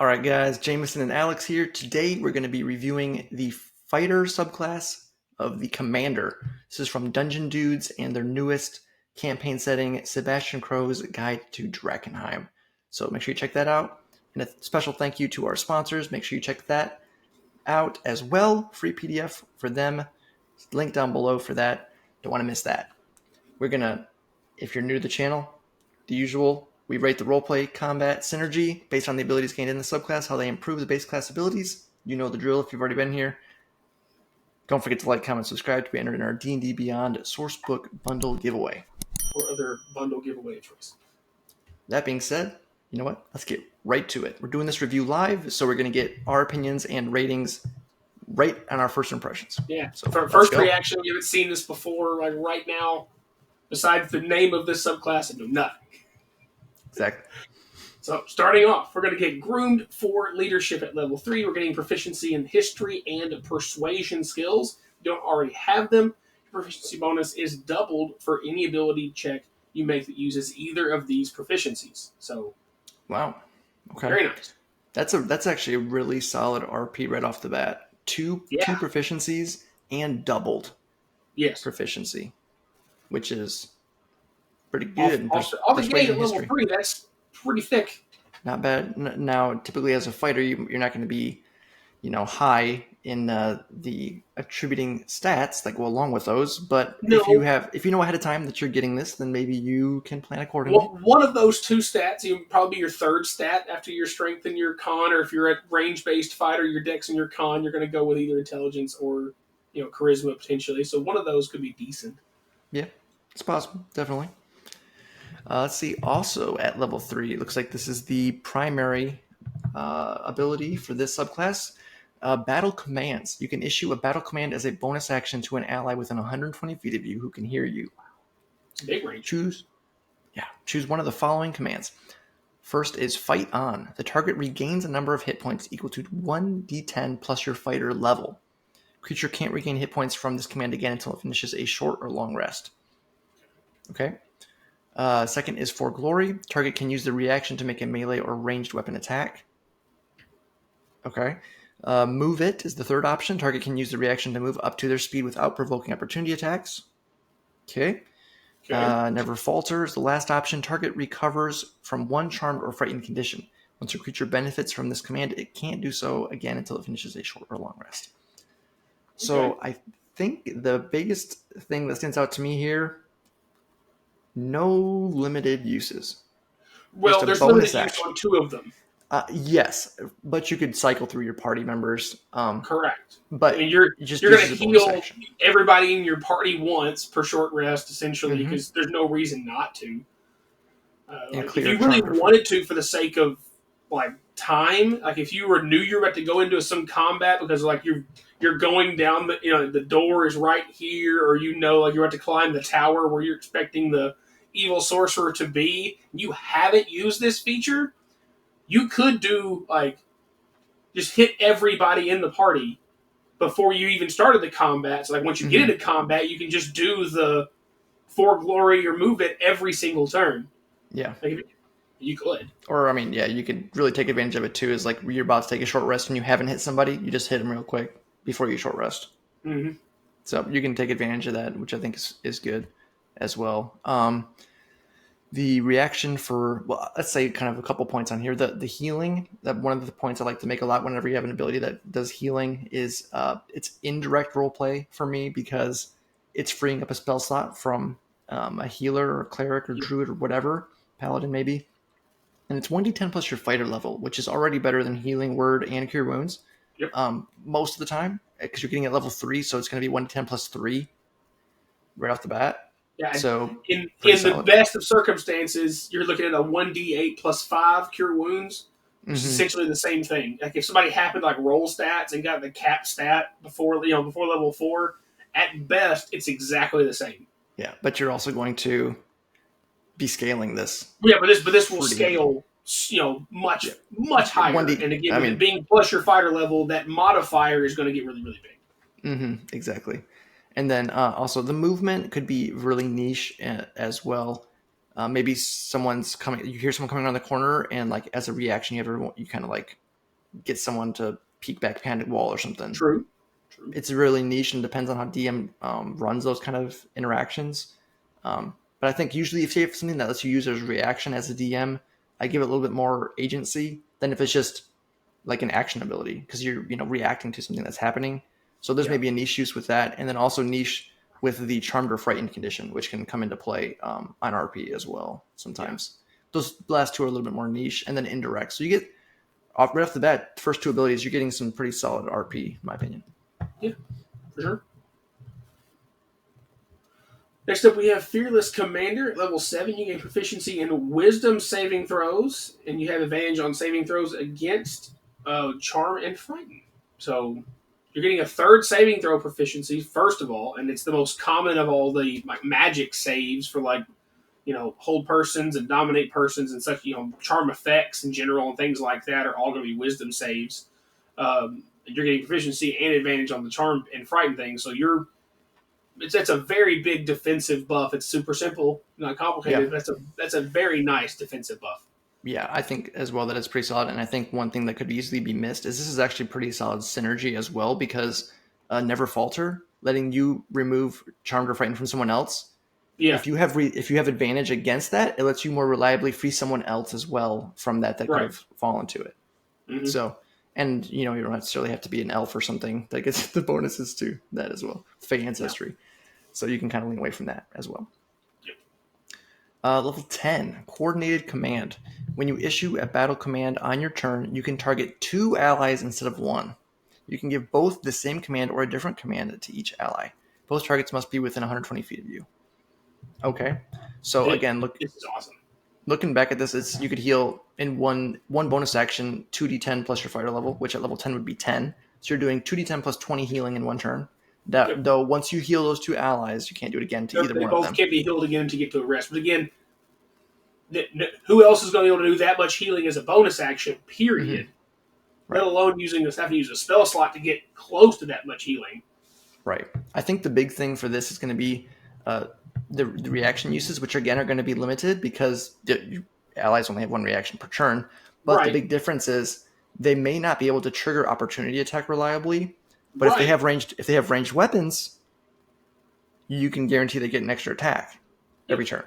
All right, guys, Jameson and Alex here. Today we're going to be reviewing the fighter subclass of the Commander. This is from Dungeon Dudes and their newest campaign setting, Sebastian Crowe's Guide to Drakkenheim. So make sure you check that out. And a special thank you to our sponsors. Make sure you check that out as well. Free PDF for them. Link down below for that. Don't want to miss that. We're going to, if you're new to the channel, the usual, we rate the roleplay combat synergy based on the abilities gained in the subclass, how they improve the base class abilities. You know the drill if you've already been here. Don't forget to like, comment, subscribe to be entered in our D&D Beyond Sourcebook Bundle giveaway. Or other bundle giveaway choice. That being said, you know what? Let's get right to it. We're doing this review live, so we're going to get our opinions and ratings right on our first impressions. Yeah. So For first reaction, we haven't seen this before. Like right now, besides the name of this subclass, I know nothing. Exactly. So starting off, we're going to get groomed for leadership at level 3. We're getting proficiency in history and persuasion skills. If you don't already have them, your proficiency bonus is doubled for any ability check you make that uses either of these proficiencies. So, wow. Okay. Very nice. That's actually a really solid RP right off the bat. Two proficiencies and doubled proficiency, which is pretty good. Off the gate at level 3, that's pretty thick. Not bad. Now, typically as a fighter, you're not going to be, high in the attributing stats that go along with those. But no. if you know ahead of time that you're getting this, then maybe you can plan accordingly. Well, one of those two stats, probably your third stat after your strength and your con, or if you're a range-based fighter, your dex and your con, you're going to go with either intelligence or charisma potentially. So one of those could be decent. Yeah, it's possible, definitely. Let's see. Also at level 3, it looks like this is the primary ability for this subclass. Battle commands. You can issue a battle command as a bonus action to an ally within 120 feet of you who can hear you. Big range. Choose one of the following commands. First is Fight On. The target regains a number of hit points equal to 1d10 plus your fighter level. Creature can't regain hit points from this command again until it finishes a short or long rest. Okay. Second is For Glory. Target can use the reaction to make a melee or ranged weapon attack. Okay. Move It is the third option. Target can use the reaction to move up to their speed without provoking opportunity attacks. Okay. Never Falter is the last option. Target recovers from one charmed or frightened condition. Once a creature benefits from this command, it can't do so again until it finishes a short or long rest. So I think the biggest thing that stands out to me here, no limited uses. Well, there's limited use on 2 of them. Yes, but you could cycle through your party members. Correct. But you're going to heal everybody in your party once per short rest, essentially, because there's no reason not to. If you really wanted to, for the sake of time, if you knew you were about to go into some combat because you're going down the door is right here, or you're about to climb the tower where you're expecting the evil sorcerer to be, you haven't used this feature, you could do just hit everybody in the party before you even started the combat. So once you get into combat, you can just do the For Glory or Move It every single turn. Yeah. You could. Or, you could really take advantage of it, too, is you're about to take a short rest and you haven't hit somebody, you just hit them real quick before you short rest. Mm-hmm. So you can take advantage of that, which I think is good as well. The reaction for, let's say kind of a couple points on here. The healing, that one of the points I like to make a lot whenever you have an ability that does healing is it's indirect roleplay for me because it's freeing up a spell slot from a healer or cleric or druid or whatever, paladin maybe. And it's 1d10 plus your fighter level, which is already better than healing word and cure wounds. Yep. Most of the time, because you're getting at level 3, so it's going to be 1d10 plus 3 right off the bat. Yeah, so in the best of circumstances, you're looking at a 1d8 plus 5 cure wounds, which is essentially the same thing. If somebody happened to roll stats and got the cap stat before level 4, at best it's exactly the same. Yeah, but you're also going to be scaling this. Yeah, but this will scale much higher. And again, being plus your fighter level, that modifier is going to get really, really big. Exactly. And then also the movement could be really niche as well. Maybe someone's coming. You hear someone coming around the corner, and as a reaction, you kind of get someone to peek back behind a wall or something. True. It's really niche and depends on how DM runs those kind of interactions. But I think usually if you have something that lets you use as a reaction as a DM, I give it a little bit more agency than if it's just like an action ability, because you're reacting to something that's happening. So there's maybe a niche use with that, and then also niche with the charmed or frightened condition, which can come into play on RP as well sometimes. Those last two are a little bit more niche, and then indirect. So you get right off the bat, first two abilities, you're getting some pretty solid RP, in my opinion. Yeah, for sure. Next up, we have Fearless Commander. At level 7, you gain proficiency in Wisdom saving throws, and you have advantage on saving throws against Charm and Frighten. So you're getting a third saving throw proficiency, first of all, and it's the most common of all the magic saves for hold persons and dominate persons and such. Charm effects in general and things like that are all going to be Wisdom saves. You're getting proficiency and advantage on the Charm and Frighten thing, so it's a very big defensive buff. It's super simple, not complicated. But that's a very nice defensive buff. Yeah, I think as well that it's pretty solid. And I think one thing that could easily be missed is this is actually pretty solid synergy as well, because Never Falter, letting you remove Charmed or Frightened from someone else. Yeah. If you have advantage against that, it lets you more reliably free someone else as well from that could have fallen to it. Mm-hmm. So, and you don't necessarily have to be an elf or something that gets the bonuses to that as well. Fey ancestry. Yeah. So you can kind of lean away from that as well. Yep. Level 10, Coordinated Command. When you issue a battle command on your turn, you can target 2 allies instead of 1. You can give both the same command or a different command to each ally. Both targets must be within 120 feet of you. Okay. So again, this is awesome. Looking back at this, you could heal in one bonus action 2d10 plus your fighter level, which at level 10 would be 10. So you're doing 2d10 plus 20 healing in one turn. Though once you heal those 2 allies, you can't do it again to either one of them. They both can't be healed again to get to a rest. But again, who else is going to be able to do that much healing as a bonus action, period? Mm-hmm. Let alone having to use a spell slot to get close to that much healing. Right. I think the big thing for this is going to be the reaction uses, which again are going to be limited because allies only have 1 reaction per turn. But the big difference is they may not be able to trigger opportunity attack reliably. But if they have ranged weapons, you can guarantee they get an extra attack every turn.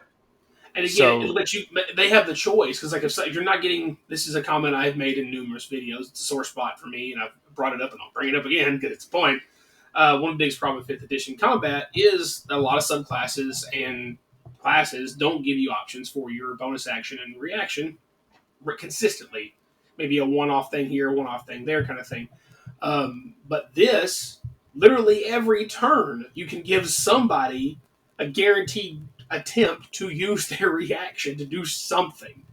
And again, they have the choice, because if you're not getting, this is a comment I've made in numerous videos. It's a sore spot for me, and I've brought it up, and I'll bring it up again because it's the point. One of the biggest problems with 5th edition combat is a lot of subclasses and classes don't give you options for your bonus action and reaction consistently. Maybe a one-off thing here, a one-off thing there kind of thing. But this, literally every turn, you can give somebody a guaranteed attempt to use their reaction to do something.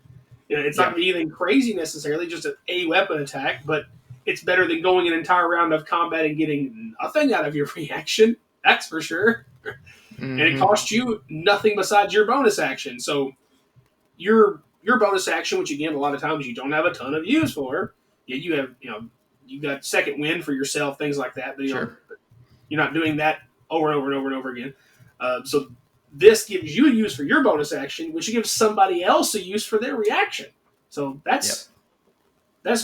It's not going to be anything crazy necessarily, just a weapon attack, but it's better than going an entire round of combat and getting nothing out of your reaction. That's for sure. Mm-hmm. And it costs you nothing besides your bonus action. So your bonus action, which again, a lot of times you don't have a ton of use for, you have, you got second wind for yourself, things like that. But, you're not doing that over and over and over and over again. So this gives you a use for your bonus action, which gives somebody else a use for their reaction. So that's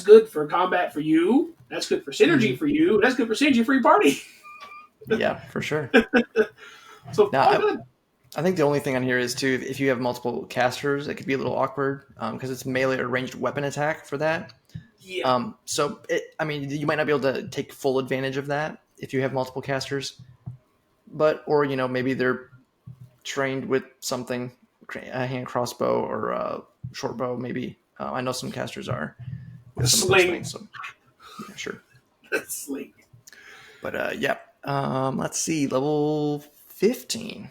good for combat for you. That's good for synergy for you. That's good for synergy for your party. Yeah, for sure. So now, I think the only thing on here is too, if you have multiple casters, it could be a little awkward because it's melee or ranged weapon attack for that. Yeah. You might not be able to take full advantage of that if you have multiple casters, or maybe they're trained with something, a hand crossbow or a short bow. Maybe I know some casters are with some sling. Of those things, so yeah, sure. Sling. But let's see, level 15.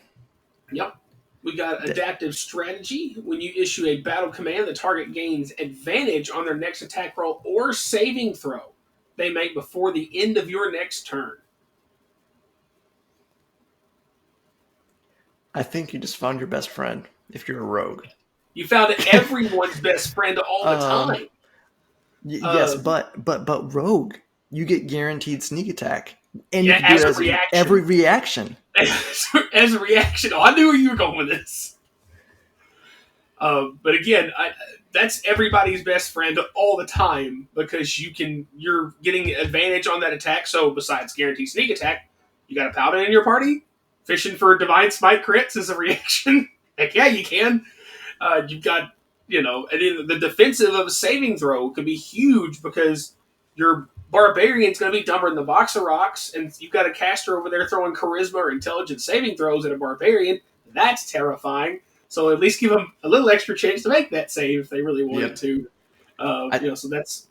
Yep. We got Adaptive Strategy. When you issue a battle command, the target gains advantage on their next attack roll or saving throw they make before the end of your next turn. I think you just found your best friend if you're a rogue. You found everyone's best friend all the time. Yes, but rogue, you get guaranteed sneak attack. And you can do it as every reaction. As a reaction. Oh, I knew where you were going with this. But again, that's everybody's best friend all the time because you're getting advantage on that attack. So besides guaranteed sneak attack, you got a paladin in your party fishing for divine smite crits as a reaction. Heck yeah, you can. You've got and the defensive of a saving throw could be huge because your barbarian's going to be dumber than the box of rocks, and you've got a caster over there throwing charisma or intelligence saving throws at a barbarian. That's terrifying. So at least give them a little extra chance to make that save if they really wanted to. So that's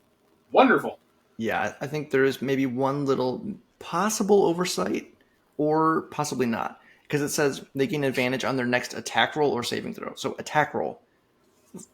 wonderful. Yeah, I think there is maybe one little possible oversight, or possibly not, because it says they gain advantage on their next attack roll or saving throw. So attack roll.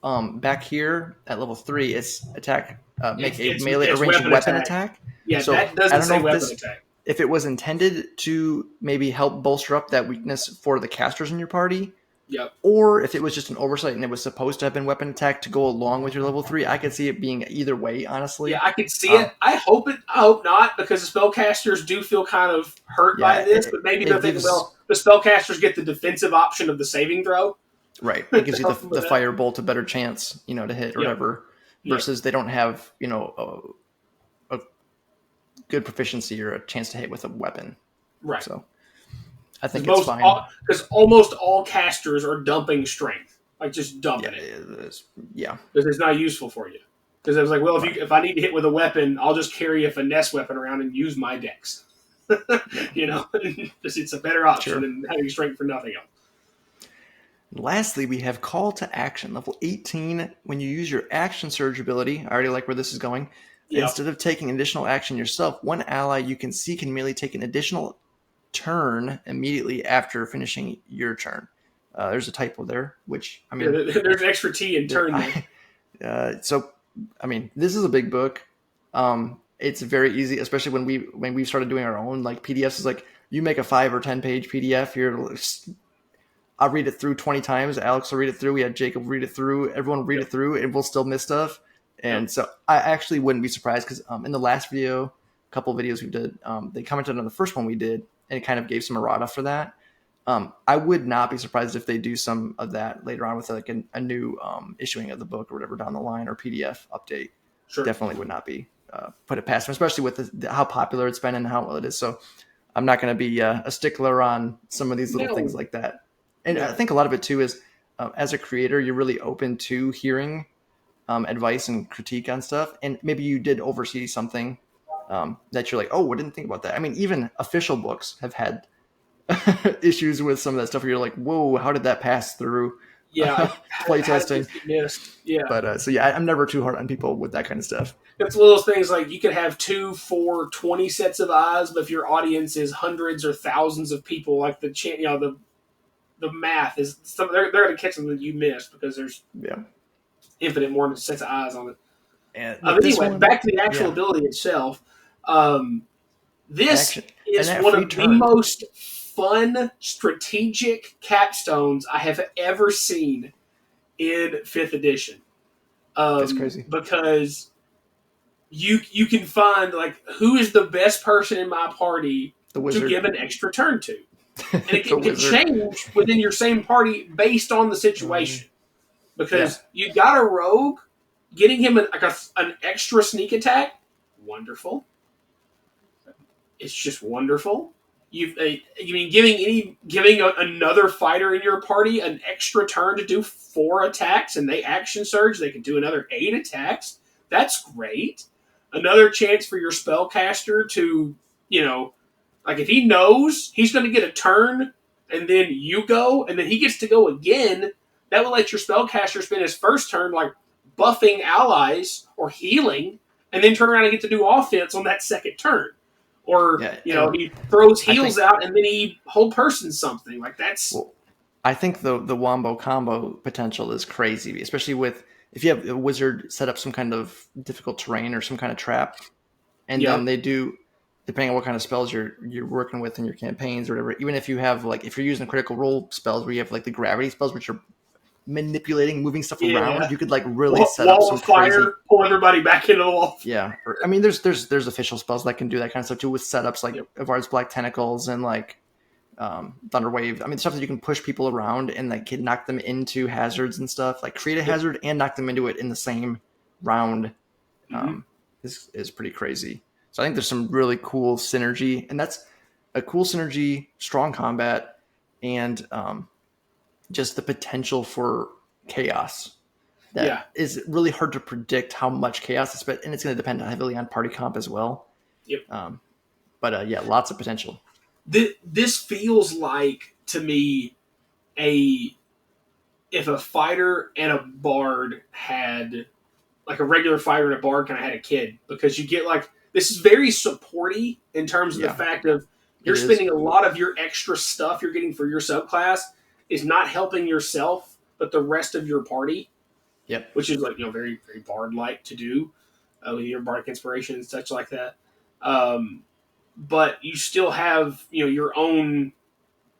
Back here at level 3, it's attack. Make a melee or ranged weapon attack. Yeah, so that doesn't say weapon attack. If it was intended to maybe help bolster up that weakness for the casters in your party. Yep. Or if it was just an oversight and it was supposed to have been weapon attack to go along with your level 3, I could see it being either way, honestly. Yeah, I could see it. I hope not, because the spellcasters do feel kind of hurt by this, but maybe they're thinking, well, the spellcasters get the defensive option of the saving throw. Right. It gives you the firebolt a better chance, to hit or whatever, versus they don't have, a good proficiency or a chance to hit with a weapon. Right. So I think it's fine. Because almost all casters are dumping strength. Like, just dumping it. Yeah. Because it's not useful for you. Because I was like, well, if I need to hit with a weapon, I'll just carry a finesse weapon around and use my dex. It's a better option than having strength for nothing else. Lastly, we have Call to Action. Level 18, when you use your Action Surge ability, I already like where this is going. Yep. Instead of taking additional action yourself, one ally you can see can merely take an additional turn immediately after finishing your turn. There's a typo there, which, there's an extra T in turn there. This is a big book. It's very easy, especially when we started doing our own, like, PDFs. Is like, you make a 5 or 10 page PDF, I'll read it through 20 times. Alex will read it through. We had Jacob read it through. Everyone will read it through, and we'll still miss stuff. And so I actually wouldn't be surprised because in the last video, a couple of videos we did, they commented on the first one we did, and it kind of gave some errata for that. I would not be surprised if they do some of that later on with like a new issuing of the book or whatever down the line, or PDF update. Sure. Definitely would not be put it past them, especially with how popular it's been and how well it is. So I'm not going to be a stickler on some of these little things like that. And I think a lot of it too is as a creator, you're really open to hearing advice and critique on stuff. And maybe you did oversee something that you're like, oh, I didn't think about that. I mean, even official books have had issues with some of that stuff where you're like, whoa, how did that pass through playtesting? Yeah. But I'm never too hard on people with that kind of stuff. It's one of those things like you could have 2, 4, 20 sets of eyes, but if your audience is hundreds or thousands of people, like the math is they're going to catch something that you missed because there's infinite more sets of eyes on it. And anyway, back to the actual ability itself. This is one of the most fun strategic capstones I have ever seen in 5th edition. That's crazy. Because you can find, like, who is the best person in my party to give an extra turn to. And it can change within your same party based on the situation. Because you got a rogue, getting him an extra sneak attack, wonderful. It's just wonderful. Giving another fighter in your party an extra turn to do 4 attacks, and they action surge, they can do another 8 attacks. That's great. Another chance for your spellcaster to, like, if he knows he's going to get a turn, and then you go, and then he gets to go again, that will let your spellcaster spend his first turn, like, buffing allies or healing, and then turn around and get to do offense on that second turn. Or, he throws heals out, and then he whole persons something. Like, that's... Well, I think the wombo combo potential is crazy, especially if you have a wizard set up some kind of difficult terrain or some kind of trap, and then they do... depending on what kind of spells you're working with in your campaigns or whatever, even if you have, like, if you're using critical role spells where you have, like, the gravity spells, which are manipulating, moving stuff around, you could, like, really set up some fire, crazy... pull everybody back into the wall. Yeah. There's official spells that can do that kind of stuff too, with setups like Avard's Black Tentacles and, like, Thunder Wave. I mean, stuff that you can push people around and like knock them into hazards and stuff. Like create a hazard and knock them into it in the same round. This is pretty crazy. So I think there's some really cool synergy, and that's a cool synergy, strong combat, and just the potential for chaos. That is really hard to predict how much chaos is, and it's going to depend heavily on party comp as well. Yep. But lots of potential. This feels like, to me, if a fighter and a bard had, like a regular fighter and a bard kind of had a kid, because you get like, this is very supporty in terms of the fact of you're spending a lot of your extra stuff you're getting for your subclass is not helping yourself, but the rest of your party. Yep. Which is like, very, very bard-like to do with your bardic inspiration and such like that. But you still have, your own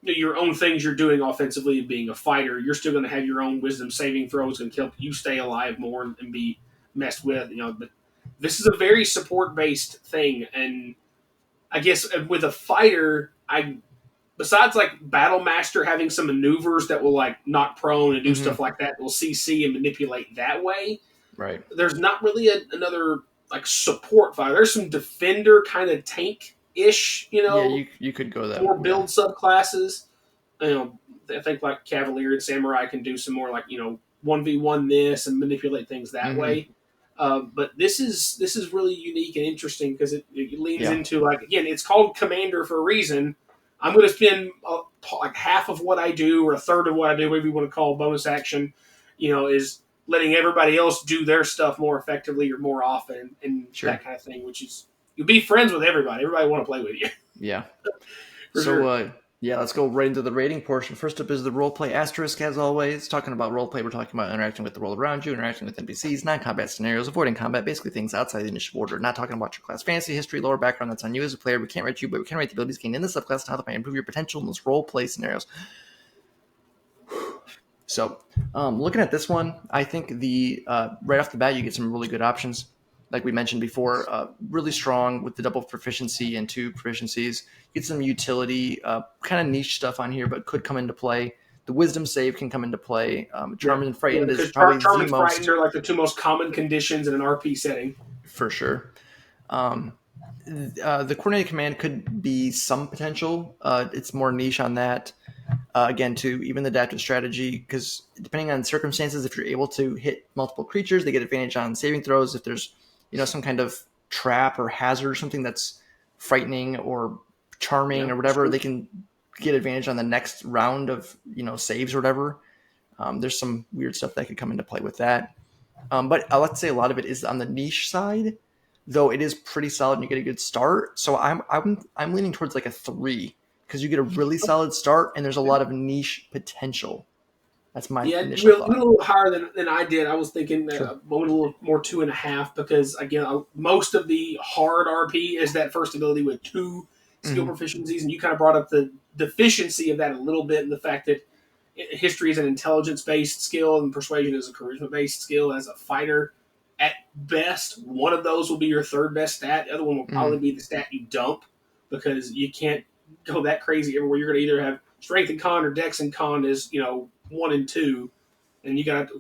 things you're doing offensively and being a fighter. You're still going to have your own wisdom saving throws and help you stay alive more and be messed with. But this is a very support-based thing, and I guess with a fighter, besides like Battle Master having some maneuvers that will like knock prone and do stuff like that, will CC and manipulate that way. Right. There's not really another like support fighter. There's some defender kind of tank-ish, Yeah, you could go that more build subclasses. I think like Cavalier and Samurai can do some more like 1v1 this and manipulate things that way. But this is really unique and interesting because it leans into, like, again, it's called Commander for a reason. I'm going to spend like half of what I do or a third of what I do, whatever you want to call bonus action, is letting everybody else do their stuff more effectively or more often and that kind of thing, which is, you'll be friends with everybody. Everybody want to play with you. Yeah. Let's go right into the rating portion. First up is the Roleplay Asterisk, as always. Talking about roleplay, we're talking about interacting with the world around you, interacting with NPCs, non-combat scenarios, avoiding combat, basically things outside the initiative order. Not talking about your class fantasy, history, lore, background. That's on you as a player. We can't rate you, but we can rate the abilities gained in the subclass and how they may improve your potential in those roleplay scenarios. So, looking at this one, I think right off the bat, you get some really good options. Like we mentioned before, really strong with the double proficiency and 2 proficiencies. Get some utility, kind of niche stuff on here, but could come into play. The wisdom save can come into play. Charmed and Frightened is probably Charmed and Frightened are like the 2 most common conditions in an RP setting. For sure. The Coordinated Command could be some potential. It's more niche on that. Again, to even the adaptive strategy, because depending on circumstances, if you're able to hit multiple creatures, they get advantage on saving throws. If there's some kind of trap or hazard or something that's frightening or charming or whatever, they can get advantage on the next round of saves or whatever. There's some weird stuff that could come into play with that. But let's say a lot of it is on the niche side, though it is pretty solid and you get a good start. So I'm leaning towards like a 3 because you get a really solid start and there's a lot of niche potential. That's my initial thought. A little higher than I did. I was thinking a little more 2.5 because, again, most of the hard RP is that first ability with 2 skill proficiencies, and you kind of brought up the deficiency of that a little bit in the fact that history is an intelligence-based skill and persuasion is a charisma-based skill. As a fighter, at best, one of those will be your third best stat. The other one will probably be the stat you dump because you can't go that crazy everywhere. You're going to either have strength and con or dex and con is 1 and 2, and you got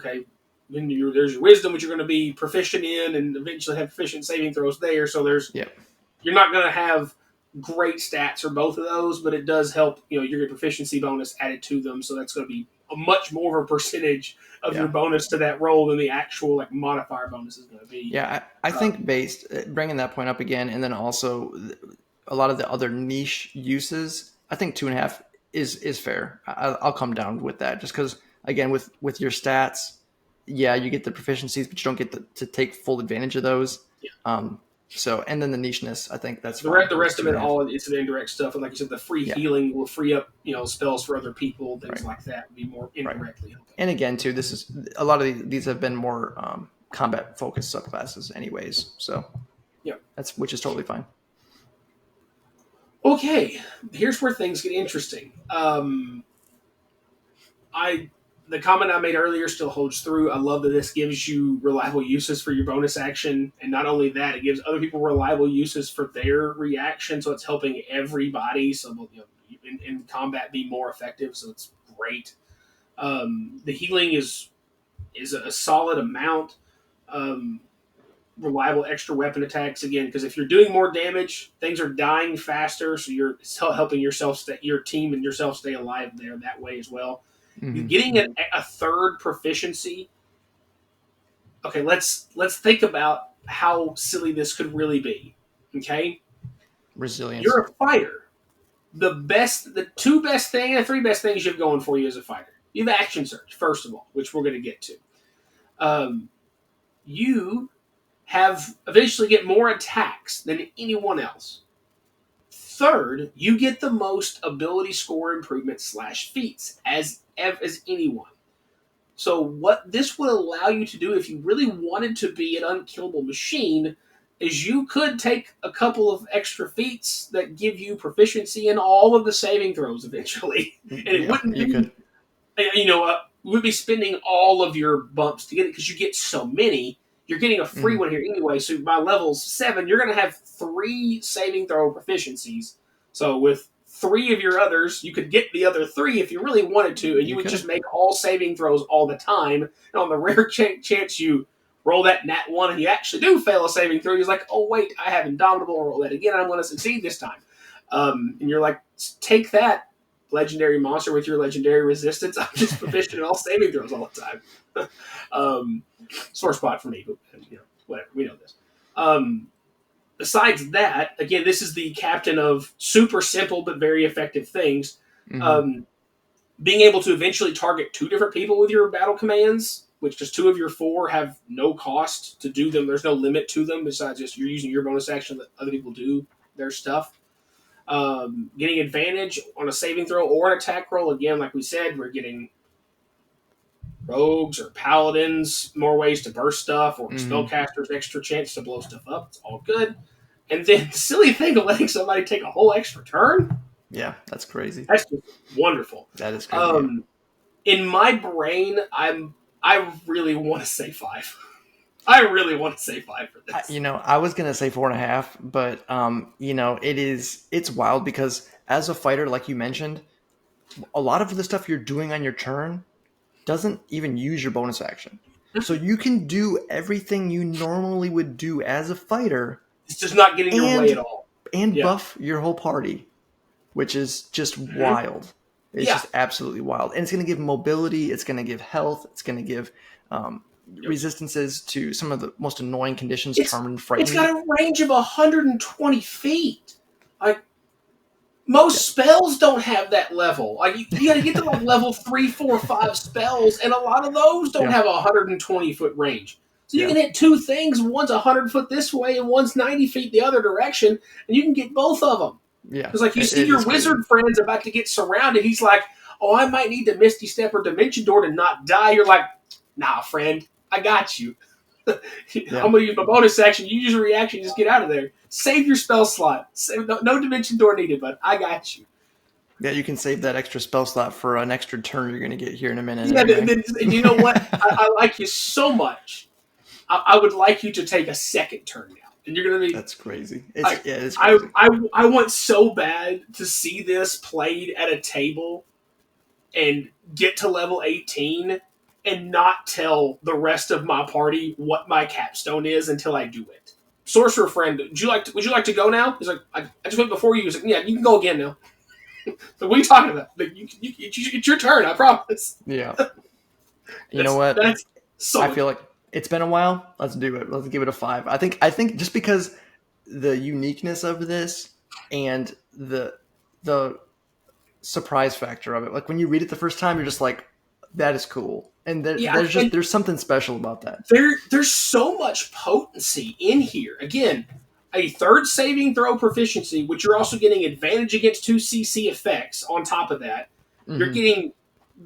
then there's your wisdom, which you're going to be proficient in, and eventually have proficient saving throws there. So you're not going to have great stats for both of those, but it does help. You get proficiency bonus added to them, so that's going to be a much more of a percentage of your bonus to that roll than the actual modifier bonus is going to be. Yeah, I think bringing that point up again, and then also a lot of the other niche uses, I think 2.5 is fair. I'll come down with that just because, again, with your stats, you get the proficiencies, but you don't get to take full advantage of those. Yeah. And then the nicheness, I think that's the rest of it. All it's the indirect stuff, and like you said, the free healing will free up spells for other people, things like that, would be more indirectly. Helping. And again, too, this is a lot of these have been more combat focused subclasses, anyways. So which is totally fine. Okay, here's where things get interesting. The comment I made earlier still holds through. I love that this gives you reliable uses for your bonus action, and not only that, it gives other people reliable uses for their reaction, so it's helping everybody. So in combat be more effective. So it's great. The healing is a solid amount. Reliable extra weapon attacks again, because if you're doing more damage, things are dying faster, so you're helping your team and yourself stay alive there that way as well. Mm-hmm. You're getting a third proficiency. Okay, let's think about how silly this could really be. Okay, resilience. You're a fighter. The three best things you have going for you as a fighter. You have action surge, first of all, which we're going to get to. You have eventually get more attacks than anyone else. Third, you get the most ability score improvement / feats as anyone. So what this would allow you to do if you really wanted to be an unkillable machine is you could take a couple of extra feats that give you proficiency in all of the saving throws eventually. And it wouldn't be, we would be spending all of your bumps to get it because you get so many. You're getting a free one here anyway, so by level 7, you're going to have 3 saving throw proficiencies. So with 3 of your others, you could get the other 3 if you really wanted to, and you would just make all saving throws all the time. And on the rare chance you roll that nat 1 and you actually do fail a saving throw, you're like, oh wait, I have Indomitable, roll that again, I'm going to succeed this time. And you're like, take that, legendary monster with your legendary resistance. I'm just proficient in all saving throws all the time. Sore spot for me, but whatever, we know this. Besides that, again, this is the captain of super simple but very effective things. Mm-hmm. Being able to eventually target 2 different people with your battle commands, which just 2 of your 4 have no cost to do them. There's no limit to them besides just you're using your bonus action that other people do their stuff. Getting advantage on a saving throw or an attack roll. Again, like we said, we're getting rogues or paladins more ways to burst stuff, or spellcasters extra chance to blow stuff up. It's all good. And then the silly thing of letting somebody take a whole extra turn. Yeah, that's crazy. That's just wonderful. That is crazy. In my brain, I really want to say 5. I really want to say 5 for this. I was gonna say 4.5, but it's wild because as a fighter, like you mentioned, a lot of the stuff you're doing on your turn doesn't even use your bonus action. So you can do everything you normally would do as a fighter. It's just not getting your way at all. And buff your whole party, which is just wild. It's just absolutely wild. And it's going to give mobility. It's going to give health. It's going to give resistances to some of the most annoying conditions, charmed and frightened. It's got a range of 120 feet. Most spells don't have that level. You got to get to level 3, 4, 5 spells, and a lot of those don't have a 120-foot range. So you can hit 2 things. One's 100 foot this way, and one's 90 feet the other direction, and you can get both of them. Yeah, because you see your wizard friend's about to get surrounded. He's like, "Oh, I might need to Misty Step or Dimension Door to not die." You're like, "Nah, friend, I got you. I'm gonna use my bonus action. You use a reaction, just get out of there. Save your spell slot. No Dimension Door needed, but I got you." Yeah, you can save that extra spell slot for an extra turn you're going to get here in a minute. Yeah, and you know what? I like you so much. I would like you to take a second turn now. And you're going to be... That's crazy. It's crazy. I want so bad to see this played at a table and get to level 18 and not tell the rest of my party what my capstone is until I do it. Sorcerer friend, would you like to go now? He's like, I just went before you. He's like, yeah, you can go again now. So what are you talking about? It's your turn, I promise. Yeah. You know what? I feel like it's been a while. Let's do it. Let's give it a 5. I think just because the uniqueness of this and the surprise factor of it. Like when you read it the first time, you're just like, that is cool. And there's something special about that. There's so much potency in here. Again, a third saving throw proficiency, which you're also getting advantage against 2 CC effects on top of that. Mm-hmm. You're getting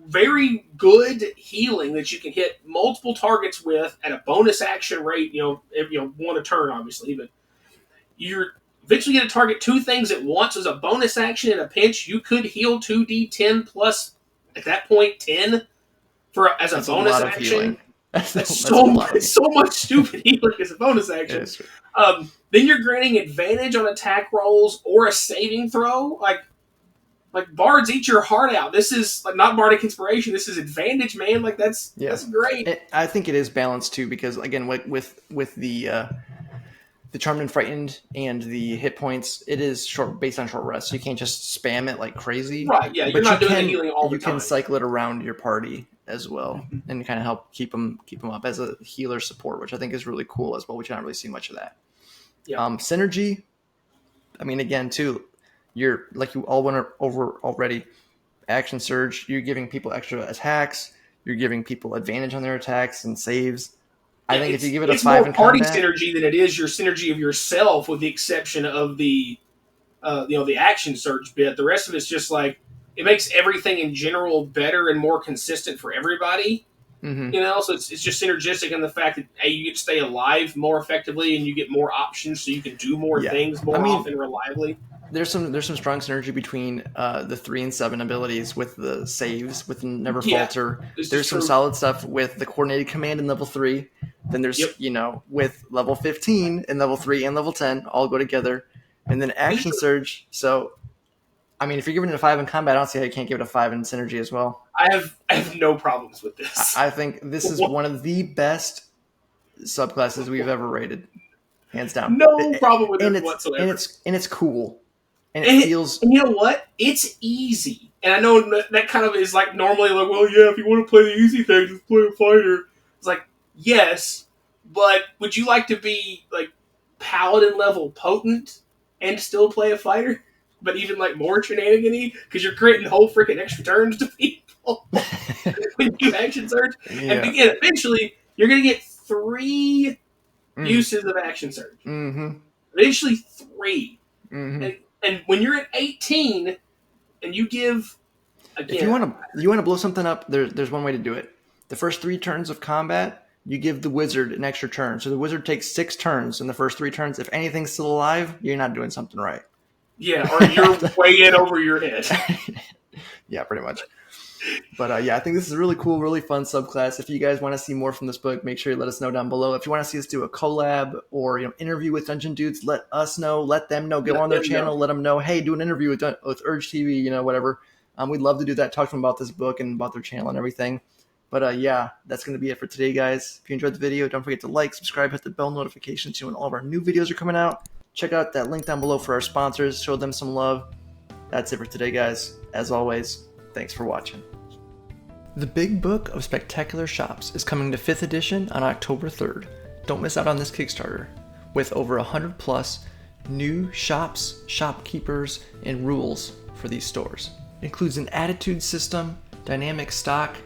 very good healing that you can hit multiple targets with at a bonus action rate, one a turn, obviously, but you're eventually going to target 2 things at once as a bonus action in a pinch. You could heal 2d10 plus, at that point, 10 as a bonus action. That's so much stupid healing as a bonus action. Then you're granting advantage on attack rolls or a saving throw. Like, Like, bards eat your heart out. This is like not bardic inspiration. This is advantage, man. Like, that's great. I think it is balanced too, because again, with the Charmed and Frightened and the hit points, it is based on short rest, so you can't just spam it like crazy. Right, yeah, you're not doing the healing all the time. You can cycle it around your party as well, and kind of help keep them up as a healer support, which I think is really cool as well, which I don't really see much of that. Yeah. Synergy, I mean, again, too, you're, like you all went over already, Action Surge, you're giving people extra attacks, you're giving people advantage on their attacks and saves. I think if you give it a 5 in party combat, synergy than it is your synergy of yourself, with the exception of the the action surge bit. The rest of it's just like, it makes everything in general better and more consistent for everybody. You know, so it's just synergistic in the fact that you get to stay alive more effectively, and you get more options, so you can do more things more often reliably. There's some strong synergy between the 3 and 7 abilities with the saves, with Never Falter. There's some solid stuff with the coordinated command in level 3. Then there's with level 15 and level 3 and level 10 all go together, and then Action Surge. So, I mean, if you're giving it a 5 in combat, I don't see how you can't give it a 5 in synergy as well. I have no problems with this. I think this is one of the best subclasses we've ever rated, hands down. No problem with it whatsoever. And it's cool. And it feels... And you know what? It's easy. And I know that kind of is like normally like, well, yeah, if you want to play the easy thing, just play a fighter. It's like, yes, but would you like to be like paladin level potent and still play a fighter? But even like more shenanigan-y? Because you're creating whole freaking extra turns to people when you action surge. Yeah. And again, eventually, you're going to get 3 uses of action surge. Eventually 3. And when you're at 18, and you give, again, if you want to blow something up, there's one way to do it. The first 3 turns of combat, you give the wizard an extra turn. So the wizard takes 6 turns in the first 3 turns. If anything's still alive, you're not doing something right. Yeah, or you're way in over your head. Yeah, pretty much. But I think this is a really cool, really fun subclass. If you guys want to see more from this book, make sure you let us know down below. If you want to see us do a collab or interview with Dungeon Dudes, let us know. Let them know. Go on their channel. Let them know. Hey, do an interview with Urge TV. Whatever. We'd love to do that. Talk to them about this book and about their channel and everything. But that's going to be it for today, guys. If you enjoyed the video, don't forget to like, subscribe, hit the bell notification so when all of our new videos are coming out. Check out that link down below for our sponsors. Show them some love. That's it for today, guys. As always, thanks for watching. The Big Book of Spectacular Shops is coming to 5th edition on October 3rd. Don't miss out on this Kickstarter. With over 100 plus new shops, shopkeepers, and rules for these stores. It includes an attitude system, dynamic stock,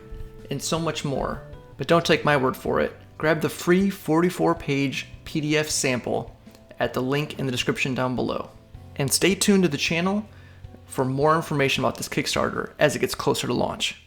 and so much more. But don't take my word for it. Grab the free 44-page PDF sample at the link in the description down below. And stay tuned to the channel for more information about this Kickstarter as it gets closer to launch.